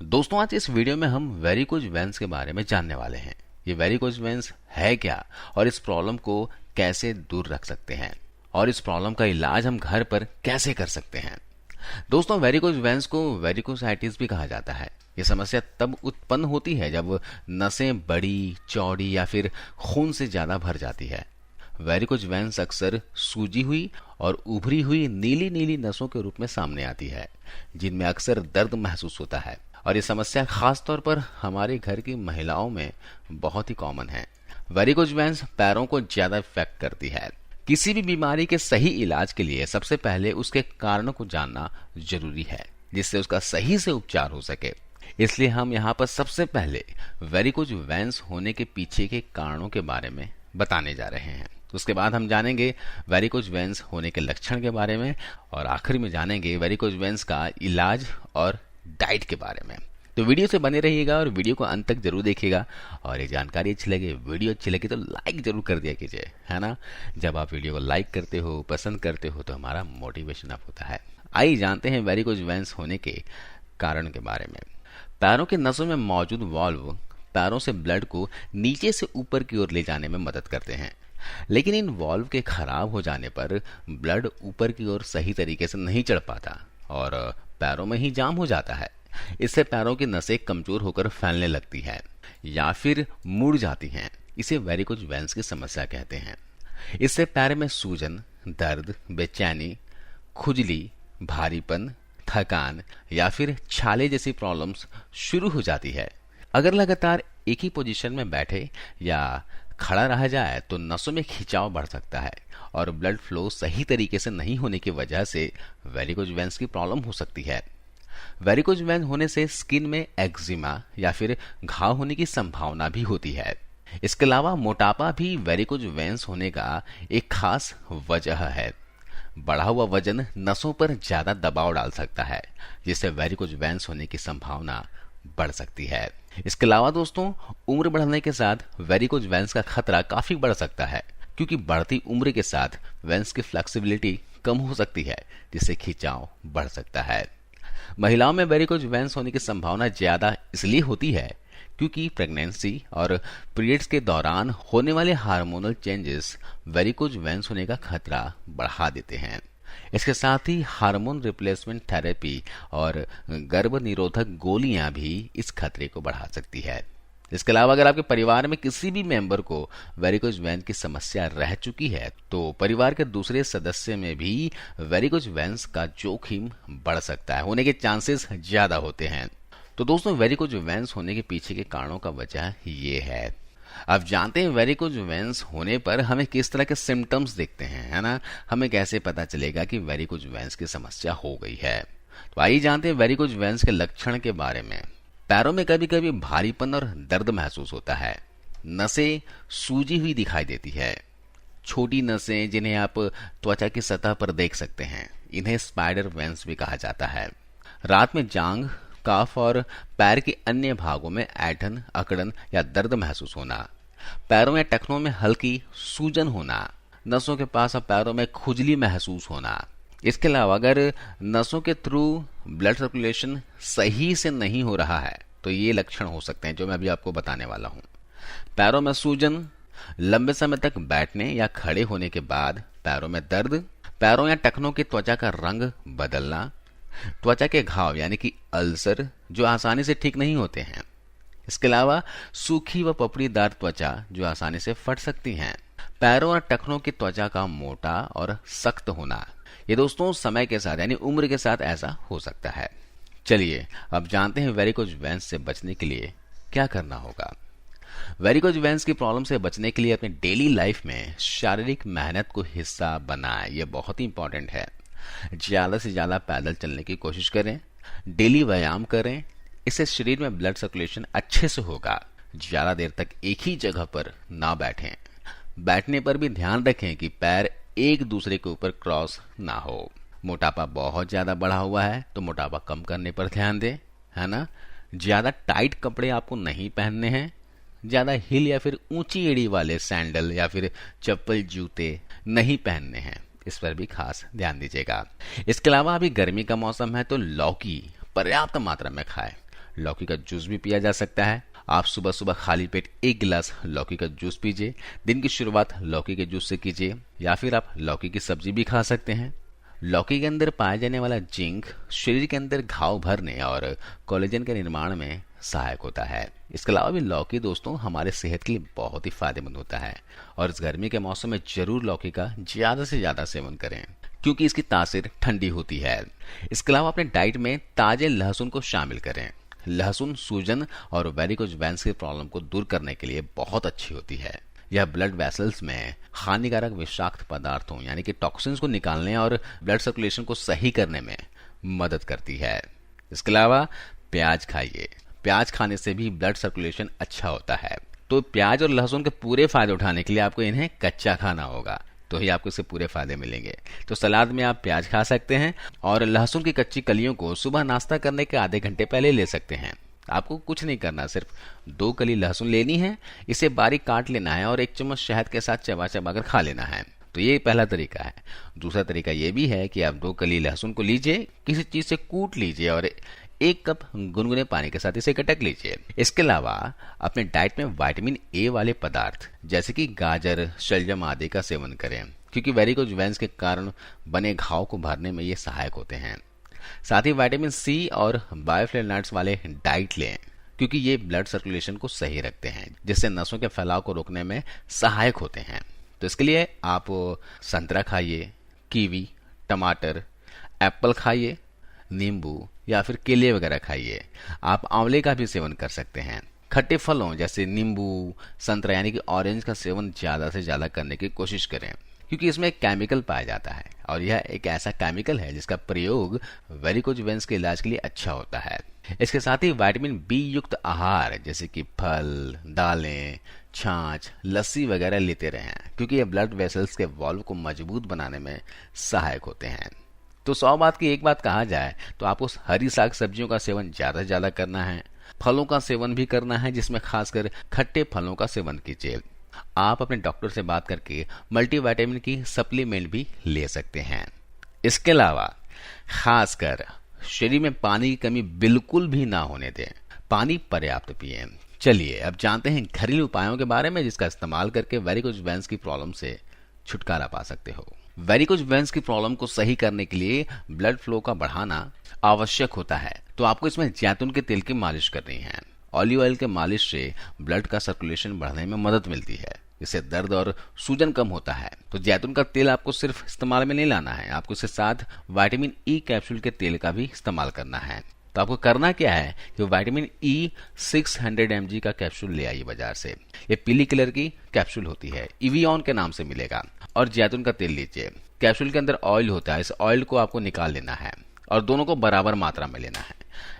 दोस्तों, आज इस वीडियो में हम वेरिकोज वेन्स के बारे में जानने वाले हैं। ये वेरिकोज वेन्स है क्या और इस प्रॉब्लम को कैसे दूर रख सकते हैं और इस प्रॉब्लम का इलाज हम घर पर कैसे कर सकते हैं। दोस्तों, वेरिकोज वेन्स को वेरिकोसाइटिस भी कहा जाता है। ये समस्या तब उत्पन्न होती है जब नसें बड़ी, चौड़ी या फिर खून से ज्यादा भर जाती है। वेरिकोज वेन्स अक्सर सूजी हुई और उभरी हुई नीली नीली नसों के रूप में सामने आती है, जिनमें अक्सर दर्द महसूस होता है। और ये समस्या खास तौर पर हमारे घर की महिलाओं में बहुत ही कॉमन है। वेरिकोज वेन्स पैरों को ज्यादा इफेक्ट करती है। किसी भी बीमारी के सही इलाज के लिए सबसे पहले उसके कारणों को जानना जरूरी है, जिससे उसका सही से उपचार हो सके। इसलिए हम यहाँ पर सबसे पहले वेरिकोज वेन्स होने के पीछे के कारणों के बारे में बताने जा रहे हैं। उसके बाद हम जानेंगे वेरिकोज वेन्स होने के लक्षण के बारे में और आखिर में जानेंगे वेरिकोज वेन्स का इलाज और डाइट के बारे में। तो वीडियो से बने रहिएगा और वीडियो को अंत तक जरूर देखिएगा। और ये जानकारी अच्छी लगे, वीडियो अच्छी लगे तो लाइक जरूर कर दिया कीजिए, है ना। जब आप वीडियो को लाइक करते हो, पसंद करते हो, तो हमारा मोटिवेशन अप होता है। आइए जानते हैं वेरिकोज वेन्स होने के कारण के बारे में। पैरों के नसों में मौजूद वाल्व पैरों से ब्लड को नीचे से ऊपर की ओर ले जाने में मदद करते हैं, लेकिन इन वाल्व के खराब हो जाने पर ब्लड ऊपर की ओर सही तरीके से नहीं चढ़ पाता और पैरों में ही जाम हो जाता है। इससे पैरों की नसें कमजोर होकर फैलने लगती हैं या फिर मुड़ जाती हैं। इसे वेरिकोज वेन्स की समस्या कहते हैं। इससे पैर में सूजन, दर्द, बेचैनी, खुजली, भारीपन, थकान या फिर छाले जैसी प्रॉब्लम्स शुरू हो जाती है। अगर लगातार एक ही पोजीशन में बैठे या खड़ा रहा जाए तो नसों में खिंचाव बढ़ सकता है और ब्लड फ्लो सही तरीके से नहीं होने की वजह से वेरिकोज वेन्स की प्रॉब्लम हो सकती है। वेरिकोज वेन होने से स्किन में एक्जिमा या फिर घाव होने की संभावना भी होती है। इसके अलावा मोटापा भी वेरिकोज वेन्स होने का एक खास वजह है। बढ़ा हुआ वजन नसों पर ज्यादा दबाव डाल सकता है, जिससे वेरिकोज वेन्स होने की संभावना बढ़ सकती है। इसके अलावा दोस्तों, उम्र बढ़ने के साथ वेरिकोज वेन्स का खतरा काफी बढ़ सकता है, क्योंकि बढ़ती उम्र के साथ वेन्स की फ्लेक्सिबिलिटी कम हो सकती है, जिससे खिंचाव बढ़ सकता है। महिलाओं में वेरिकोज वेन्स होने की संभावना ज्यादा इसलिए होती है क्योंकि प्रेगनेंसी और पीरियड्स के दौरान होने वाले हार्मोनल चेंजेस वेरिकोज वेन्स होने का खतरा बढ़ा देते हैं। इसके साथ ही हार्मोन रिप्लेसमेंट थेरेपी और गर्भ निरोधक गोलियां भी इस खतरे को बढ़ा सकती है। इसके अलावा अगर आपके परिवार में किसी भी मेंबर को वेरिकोज वेन की समस्या रह चुकी है तो परिवार के दूसरे सदस्य में भी वेरिकोज वेन्स का जोखिम बढ़ सकता है, होने के चांसेस ज्यादा होते हैं। तो दोस्तों, वेरिकोज वेन्स होने के पीछे के कारणों का वजह ये है। अब जानते हैं वेरिकोज वेन्स होने पर हमें किस तरह के सिम्टम्स दिखते हैं, है ना। हमें कैसे पता चलेगा कि वेरिकोज वेन्स की समस्या हो गई है। तो आइए जानते हैं वेरिकोज वेन्स के लक्षण के बारे में। पैरों में कभी कभी भारीपन और दर्द महसूस होता है। नसें सूजी हुई दिखाई देती है। छोटी नसें जिन्हें आप त्वचा की सतह पर देख सकते हैं, इन्हें स्पाइडर वेन्स भी कहा जाता है। रात में जांघ, काफ और पैर के अन्य भागों में ऐंठन, अकड़न या दर्द महसूस होना। पैरों या टखनों में हल्की सूजन होना। नसों के पास और पैरों में खुजली महसूस होना। इसके अलावा अगर नसों के थ्रू ब्लड सर्कुलेशन सही से नहीं हो रहा है तो ये लक्षण हो सकते हैं जो मैं अभी आपको बताने वाला हूँ। पैरों में सूजन, लंबे समय तक बैठने या खड़े होने के बाद पैरों में दर्द, पैरों या टखनों की त्वचा का रंग बदलना, त्वचा के घाव यानी कि अल्सर जो आसानी से ठीक नहीं होते हैं। इसके अलावा सूखी व पपड़ीदार त्वचा जो आसानी से फट सकती हैं। पैरों और टखनों की त्वचा का मोटा और सख्त होना। ये दोस्तों समय के साथ यानी उम्र के साथ ऐसा हो सकता है। चलिए अब जानते हैं वेरिकोज वेन्स से बचने के लिए क्या करना होगा। वेरिकोज वेन्स की प्रॉब्लम से बचने के लिए अपने डेली लाइफ में शारीरिक मेहनत को हिस्सा बनाएं। यह बहुत ही इंपॉर्टेंट है। ज्यादा से ज्यादा पैदल चलने की कोशिश करें, डेली व्यायाम करें। इससे शरीर में ब्लड सर्कुलेशन अच्छे से होगा। ज्यादा देर तक एक ही जगह पर ना बैठें। बैठने पर भी ध्यान रखें कि पैर एक दूसरे के ऊपर क्रॉस ना हो। मोटापा बहुत ज्यादा बढ़ा हुआ है तो मोटापा कम करने पर ध्यान दें, है ना। ज्यादा टाइट कपड़े आपको नहीं पहनने हैं। ज्यादा हिल या फिर ऊंची एड़ी वाले सैंडल या फिर चप्पल, जूते नहीं पहनने हैं। इस पर भी खास ध्यान दीजिएगा। इसके अलावा अभी गर्मी का मौसम है तो लौकी पर्याप्त मात्रा में खाएं। लौकी का जूस भी पिया जा सकता है। आप सुबह सुबह खाली पेट 1 गिलास लौकी का जूस पीजिए। दिन की शुरुआत लौकी के जूस से कीजिए, या फिर आप लौकी की सब्जी भी खा सकते हैं। लौकी के अंदर पाया जाने वाला जिंक शरीर के अंदर घाव भरने और कोलेजन के निर्माण में सहायक होता है। इसके अलावा भी लौकी दोस्तों हमारे सेहत के लिए बहुत ही फायदेमंद होता है, और इस गर्मी के मौसम में जरूर लौकी का ज्यादा से ज्यादा सेवन करें, क्योंकि इसकी तासीर ठंडी होती है। इसके अलावा अपने डाइट में ताजे लहसुन को शामिल करें। लहसुन सूजन और वेरिकोज वेन्स की प्रॉब्लम को दूर करने के लिए बहुत अच्छी होती है। यह ब्लड वेसल्स में हानिकारक विषाक्त पदार्थों यानी कि टॉक्सिन्स को निकालने और ब्लड सर्कुलेशन को सही करने में मदद करती है। इसके अलावा प्याज खाइए। प्याज खाने से भी ब्लड सर्कुलेशन अच्छा होता है। तो प्याज और लहसुन के पूरे फायदे उठाने के लिए आपको इन्हें कच्चा खाना होगा, तो ही आपको इससे पूरे फायदे मिलेंगे। तो सलाद में आप प्याज खा सकते हैं, और लहसुन की कच्ची कलियों को सुबह नाश्ता करने के आधे घंटे पहले ले सकते हैं। आपको कुछ नहीं करना, सिर्फ 2 कली लहसुन लेनी है, इसे बारीक काट लेना है और 1 चम्मच शहद के साथ चबा चबा कर खा लेना है। तो ये पहला तरीका है। दूसरा तरीका ये भी है कि आप 2 कली लहसुन को लीजिए, किसी चीज से कूट लीजिए और 1 कप गुनगुने पानी के साथ इसे गटक लीजिए। इसके अलावा अपने डाइट में विटामिन ए वाले पदार्थ जैसे कि गाजर, शलजम आदि का सेवन करें, क्योंकि वेरिकोज वेन्स के कारण बने घाव को भरने में ये सहायक होते हैं। साथ ही विटामिन सी और बायोफ्लेवोनॉइड्स वाले डाइट लें, क्योंकि ये ब्लड सर्कुलेशन को सही रखते हैं, जिससे नसों के फैलाव को रोकने में सहायक होते हैं। तो इसके लिए आप संतरा खाइए, कीवी, टमाटर, एप्पल खाइए, नींबू या फिर केले वगैरह खाइए। आप आंवले का भी सेवन कर सकते हैं। खट्टे फलों जैसे नींबू, संतरा यानी कि ऑरेंज का सेवन ज्यादा से ज्यादा करने की कोशिश करें, क्योंकि इसमें एक केमिकल पाया जाता है, और यह एक ऐसा केमिकल है जिसका प्रयोग वेरिकोज वेन्स के इलाज के लिए अच्छा होता है। इसके साथ ही विटामिन बी युक्त आहार जैसे कि फल, दालें, छाछ, लस्सी वगैरह लेते रहें, क्योंकि ये ब्लड वेसल्स के वॉल्व को मजबूत बनाने में सहायक होते हैं। तो 100 बात की एक बात कहा जाए तो आपको हरी साग सब्जियों का सेवन ज्यादा से ज्यादा करना है। फलों का सेवन भी करना है, जिसमें खासकर खट्टे फलों का सेवन कीजिए। आप अपने डॉक्टर से बात करके मल्टीविटामिन की सप्लीमेंट भी ले सकते हैं। इसके अलावा खासकर शरीर में पानी की कमी बिल्कुल भी ना होने दें। पानी पर्याप्त पिएं। चलिए अब जानते हैं घरेलू उपायों के बारे में, जिसका इस्तेमाल करके वेरिकोज वेन्स की प्रॉब्लम से छुटकारा पा सकते हो। वेरिकोज वेन्स की प्रॉब्लम को सही करने के लिए ब्लड फ्लो का बढ़ाना आवश्यक होता है, तो आपको इसमें जैतून के तेल की मालिश करनी है। ऑलिव ऑयल के मालिश से ब्लड का सर्कुलेशन बढ़ने में मदद मिलती है, इससे दर्द और सूजन कम होता है। तो जैतून का तेल आपको सिर्फ इस्तेमाल में नहीं लाना है, आपको इसके साथ विटामिन ई कैप्सूल के तेल का भी इस्तेमाल करना है। तो आपको करना क्या है कि विटामिन ई 600 mg का कैप्सूल ले आइए बाजार से। ये पीली कलर की कैप्सूल होती है, इवियन के नाम से मिलेगा। और जैतून का तेल लीजिए। कैप्सूल के अंदर ऑयल होता है, इस ऑयल को आपको निकाल लेना है और दोनों को बराबर मात्रा में लेना है।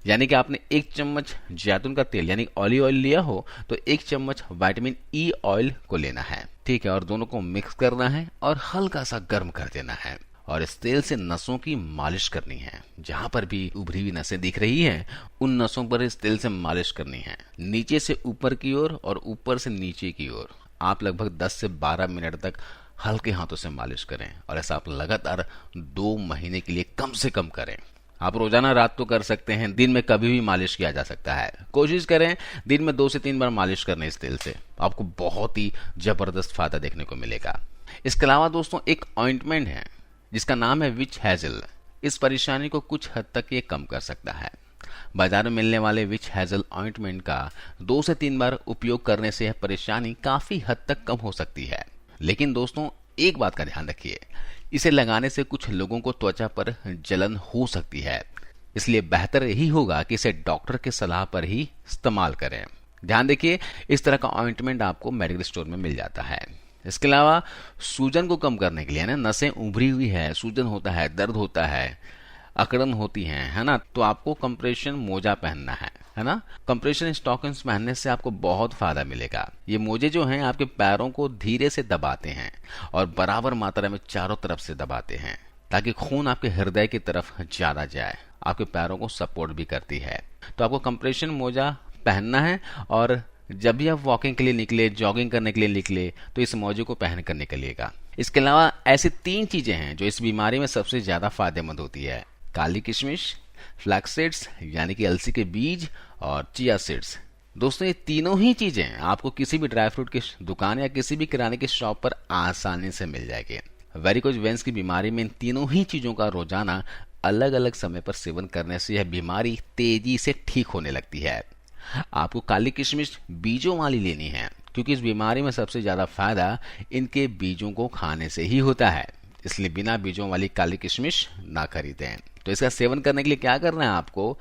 यानी कि आपने 1 चम्मच जैतून का तेल यानी ऑलिव ऑयल लिया हो तो 1 चम्मच विटामिन ई ऑयल को लेना है, ठीक है। और दोनों को मिक्स करना है और हल्का सा गर्म कर देना है, और इस तेल से नसों की मालिश करनी है। जहां पर भी उभरी हुई नसें दिख रही हैं, उन नसों पर इस तेल से मालिश करनी है, नीचे से ऊपर की ओर और ऊपर से नीचे की ओर। आप लगभग 10 से 12 मिनट तक हल्के हाथों से मालिश करें, और ऐसा आप लगातार 2 महीने के लिए कम से कम करें। आप रोजाना रात तो कर सकते हैं, दिन में कभी भी मालिश किया जा सकता है। कोशिश करें दिन में 2 से 3 बार मालिश करने इस तेल से, आपको बहुत ही जबरदस्त फायदा देखने को मिलेगा। इसके अलावा दोस्तों एक ऑइंटमेंट है जिसका नाम है विच हेजल। इस परेशानी को कुछ हद तक ये कम कर सकता है। बाजार में मिलने वाले विच हेजल ऑइंटमेंट का 2 से 3 बार उपयोग करने से यह परेशानी काफी हद तक कम हो सकती है। लेकिन दोस्तों एक बात का ध्यान रखिए, इसे लगाने से कुछ लोगों को त्वचा पर जलन हो सकती है, इसलिए बेहतर यही होगा कि इसे डॉक्टर की सलाह पर ही इस्तेमाल करें। ध्यान देखिए, इस तरह का ऑइंटमेंट आपको मेडिकल स्टोर में मिल जाता है। इसके अलावा सूजन को कम करने के लिए ना, नसें उभरी हुई है, सूजन होता है, दर्द होता है, अकड़न होती है ना, तो आपको कंप्रेशन मोजा पहनना है ना। कंप्रेशन स्टॉकिंग्स पहनने से आपको बहुत फायदा मिलेगा। ये मोजे जो हैं आपके पैरों को धीरे से दबाते हैं और बराबर मात्रा में चारों तरफ से दबाते हैं, ताकि खून आपके हृदय की तरफ ज्यादा जाए। आपके पैरों को सपोर्ट भी करती है। तो आपको कंप्रेशन मोजा पहनना है, और जब भी आप वॉकिंग के लिए निकले, जॉगिंग करने के लिए निकले, तो इस मोजे को पहन कर निकलिएगा। इसके अलावा ऐसी 3 चीजें हैं जो इस बीमारी में सबसे ज्यादा फायदेमंद होती है: काली किशमिश, फ्लैक्स सीड्स यानी कि अलसी के बीज और चिया सीड्स। दोस्तों ये तीनों ही चीजें आपको किसी भी ड्राई फ्रूट की दुकान या किसी भी किराने की शॉप पर आसानी से मिल जाएगी। वेरिकोज वेन्स की बीमारी में इन तीनों ही चीजों का रोजाना अलग अलग समय पर सेवन करने से यह बीमारी तेजी से ठीक होने लगती है। आपको काली किशमिश बीजों वाली लेनी है, क्योंकि इस बीमारी में सबसे ज्यादा फायदा इनके बीजों को खाने से ही होता है। इसलिए बिना बीजों वाली काली किशमिश ना खरीदें। तो इसका सेवन करने के लिए क्या करना है, आपको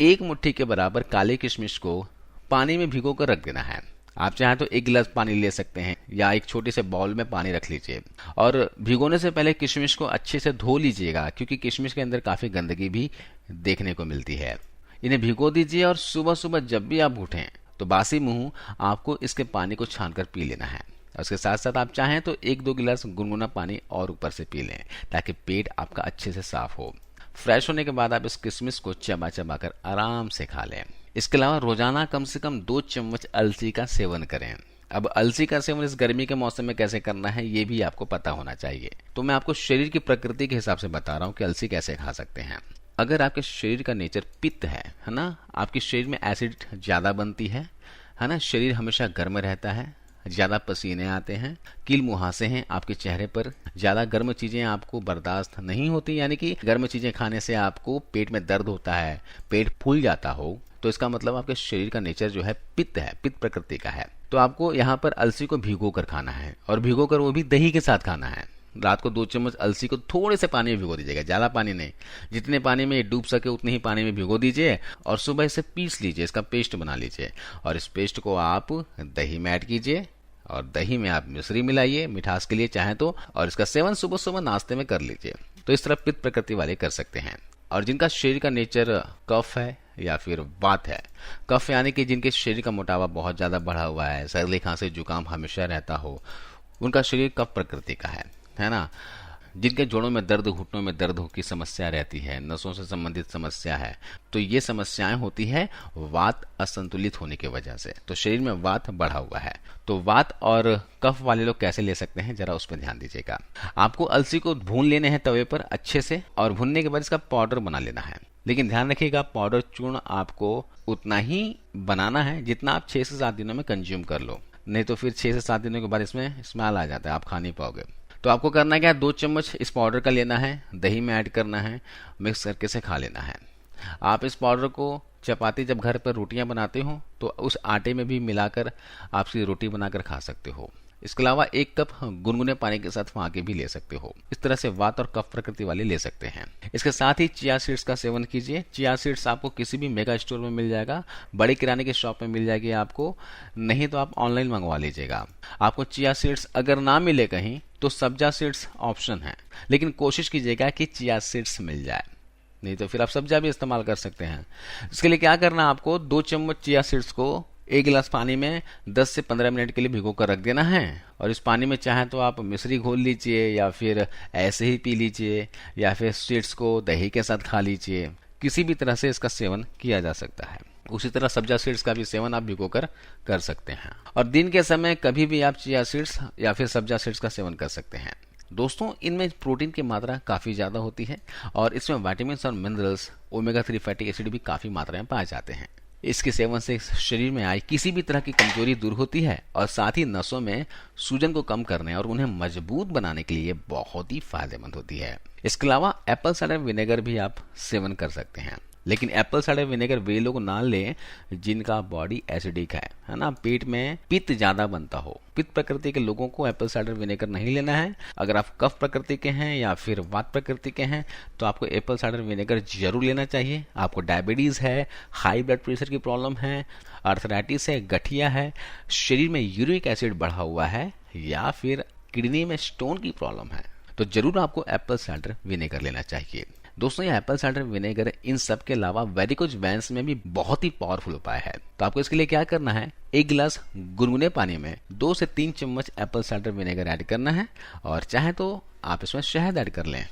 एक मुट्ठी के बराबर काली किशमिश को पानी में भिगो कर रख देना है। आप चाहें तो 1 गिलास पानी ले सकते हैं या एक छोटे से बाउल में पानी रख लीजिए और भिगोने से पहले किशमिश को अच्छे से धो लीजिएगा, क्योंकि किशमिश के अंदर काफी गंदगी भी देखने को मिलती है। इन्हें भिगो दीजिए और सुबह सुबह जब भी आप उठें तो बासी मुंह आपको इसके पानी को छानकर पी लेना है। और उसके साथ साथ आप चाहें तो 1-2 गिलास गुनगुना पानी और ऊपर से पी लें, ताकि पेट आपका अच्छे से साफ हो। फ्रेश होने के बाद आप इस किशमिश को चबा चबा कर आराम से खा लें। इसके अलावा रोजाना कम से कम 2 चम्मच अलसी का सेवन करें। अब अलसी का सेवन इस गर्मी के मौसम में कैसे करना है ये भी आपको पता होना चाहिए। तो मैं आपको शरीर की प्रकृति के हिसाब से बता रहा हूँ कि अलसी कैसे खा सकते हैं। अगर आपके शरीर का नेचर पित्त है ना, आपके शरीर में एसिड ज्यादा बनती है ना, शरीर हमेशा गर्म रहता है, ज्यादा पसीने आते हैं, कील मुहासे हैं आपके चेहरे पर, ज्यादा गर्म चीजें आपको बर्दाश्त नहीं होती, यानी कि गर्म चीजें खाने से आपको पेट में दर्द होता है, पेट फूल जाता हो, तो इसका मतलब आपके शरीर का नेचर जो है पित्त है, पित्त प्रकृति का है। तो आपको यहाँ पर अलसी को भिगो कर खाना है, और भिगो कर वो भी दही के साथ खाना है। रात को 2 चम्मच अलसी को थोड़े से पानी में भिगो दीजिएगा, ज्यादा पानी नहीं, जितने पानी में ये डूब सके उतने ही पानी में भिगो दीजिए और सुबह इसे पीस लीजिए, इसका पेस्ट बना लीजिए और इस पेस्ट को आप दही में ऐड कीजिए और दही में आप मिश्री मिलाइए मिठास के लिए चाहे तो, और इसका सेवन सुबह सुबह नाश्ते में कर लीजिए। तो इस तरह पित्त प्रकृति वाले कर सकते हैं। और जिनका शरीर का नेचर कफ है या फिर वात है, कफ यानी कि जिनके शरीर का मोटापा बहुत ज्यादा बढ़ा हुआ है, सर्दी खांसी जुकाम हमेशा रहता हो, उनका शरीर कफ प्रकृति का है ना। जिनके जोड़ों में दर्द, घुटनों में दर्द की समस्या रहती है, नसों से संबंधित समस्या है, तो ये समस्याएं होती है वात असंतुलित होने की वजह से। तो शरीर में वात बढ़ा हुआ है, तो वात और कफ वाले लोग कैसे ले सकते हैं, जरा उस पर ध्यान दीजिएगा। आपको अलसी को भून लेने हैं तवे पर अच्छे से, और भूनने के बाद इसका पाउडर बना लेना है। लेकिन ध्यान रखिएगा, पाउडर चूर्ण आपको उतना ही बनाना है जितना आप 6 से 7 दिनों में कंज्यूम कर लो, नहीं तो फिर 6 से 7 दिनों के बाद इसमें स्मेल आ जाता है, आप खा नहीं पाओगे। तो आपको करना क्या है, 2 चम्मच इस पाउडर का लेना है, दही में ऐड करना है, मिक्स करके से खा लेना है। आप इस पाउडर को चपाती जब घर पर रोटियां बनाते हो तो उस आटे में भी मिलाकर आप इसकी रोटी बनाकर खा सकते हो। इसके अलावा 1 कप गुनगुने पानी के साथ वहां के भी ले सकते हो। इस तरह से वात और कफ प्रकृति वाले ले सकते हैं। इसके साथ ही चिया सीड्स का सेवन कीजिए। चिया सीड्स आपको किसी भी मेगा स्टोर में मिल जाएगा, बड़े किराने के शॉप में मिल जाएगी आपको, नहीं तो आप ऑनलाइन मंगवा लीजिएगा। आपको चिया सीड्स अगर ना मिले कहीं तो सब्जा सीड्स ऑप्शन है, लेकिन कोशिश कीजिएगा कि चिया सीड्स मिल जाए, नहीं तो फिर आप सब्जा भी इस्तेमाल कर सकते हैं। इसके लिए क्या करना है, आपको 2 चम्मच चिया सीड्स को 1 गिलास पानी में 10 से 15 मिनट के लिए भिगो कर रख देना है, और इस पानी में चाहे तो आप मिश्री घोल लीजिए या फिर ऐसे ही पी लीजिए, या फिर सीड्स को दही के साथ खा लीजिए। किसी भी तरह से इसका सेवन किया जा सकता है। उसी तरह सब्जा सीड्स का भी सेवन आप भिगो कर सकते हैं, और दिन के समय कभी भी आप चिया सीड्स या फिर सब्जा सीड्स का सेवन कर सकते हैं। दोस्तों, इनमें प्रोटीन की मात्रा काफी ज्यादा होती है और इसमें विटामिन और मिनरल्स, ओमेगा 3 फैटी एसिड भी काफी मात्रा में पाए जाते हैं। इसके सेवन से शरीर में आई किसी भी तरह की कमजोरी दूर होती है, और साथ ही नसों में सूजन को कम करने और उन्हें मजबूत बनाने के लिए बहुत ही फायदेमंद होती है। इसके अलावा एप्पल साइडर विनेगर भी आप सेवन कर सकते हैं, लेकिन एप्पल साइडर विनेगर वे लोग ना लें जिनका बॉडी एसिडिक है ना, पेट में पित्त ज्यादा बनता हो। पित्त प्रकृति के लोगों को एप्पल साइडर विनेगर नहीं लेना है। अगर आप कफ प्रकृति के हैं या फिर वात प्रकृति के हैं तो आपको एप्पल साइडर विनेगर जरूर लेना चाहिए। आपको डायबिटीज है, हाई ब्लड प्रेशर की प्रॉब्लम है, आर्थराइटिस है, गठिया है, शरीर में यूरिक एसिड बढ़ा हुआ है, या फिर किडनी में स्टोन की प्रॉब्लम है, तो जरूर आपको एप्पल साइडर विनेगर लेना चाहिए। दोस्तों, ये एप्पल साइडर विनेगर इन सब के अलावा वेरिकोज वेन्स में भी बहुत ही पावरफुल उपाय है। तो आपको इसके लिए क्या करना है, 1 गिलास गुनगुने पानी में 2 से 3 चम्मच एप्पल साइडर विनेगर ऐड करना है, और चाहे तो आप इसमें शहद ऐड कर लें,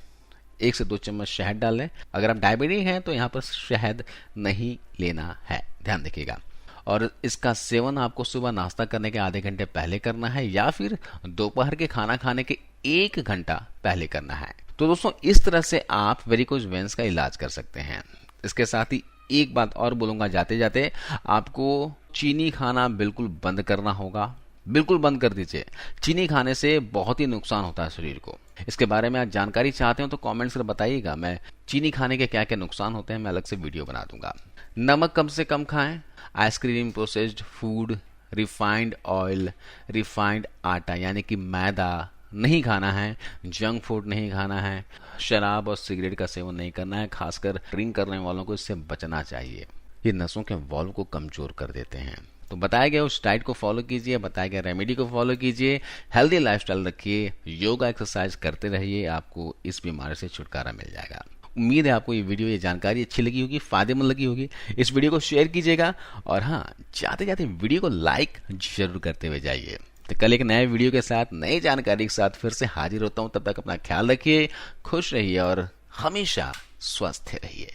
1 से 2 चम्मच शहद डाल लें। अगर आप डायबिटिक हैं तो यहाँ पर शहद नहीं लेना है, ध्यान रखिएगा। और इसका सेवन आपको सुबह नाश्ता करने के आधे घंटे पहले करना है, या फिर दोपहर के खाना खाने के 1 घंटा पहले करना है। तो दोस्तों, इस तरह से आप वेरिकोज वेन्स का इलाज कर सकते हैं। इसके साथ ही एक बात और बोलूंगा जाते जाते, आपको चीनी खाना बिल्कुल बंद करना होगा। बिल्कुल बंद कर दीजिए। चीनी खाने से बहुत ही नुकसान होता है शरीर को। इसके बारे में आप जानकारी चाहते हो तो कमेंट्स में बताइएगा। मैं चीनी खाने के क्या क्या नुकसान होते हैं मैं अलग से वीडियो बना दूंगा। नमक कम से कम खाएं। Ice cream, processed food, refined oil, refined आटा यानी कि मैदा नहीं खाना है। जंक फूड नहीं खाना है। शराब और सिगरेट का सेवन नहीं करना है। खासकर ड्रिंक करने वालों को इससे बचना चाहिए। ये नसों के वॉल्व को कमजोर कर देते हैं। तो बताया गया उस डाइट को फॉलो कीजिए, बताया गया रेमेडी को फॉलो कीजिए, हेल्दी लाइफस्टाइल रखिए, योगा एक्सरसाइज करते रहिए, आपको इस बीमारी से छुटकारा मिल जाएगा। उम्मीद है आपको ये वीडियो, ये जानकारी अच्छी लगी होगी, फायदेमंद लगी होगी। इस वीडियो को शेयर कीजिएगा और हाँ, जाते जाते वीडियो को लाइक जरूर करते हुए जाइए। तो कल एक नए वीडियो के साथ, नई जानकारी के साथ फिर से हाजिर होता हूँ। तब तक अपना ख्याल रखिए, खुश रहिए और हमेशा स्वस्थ रहिए।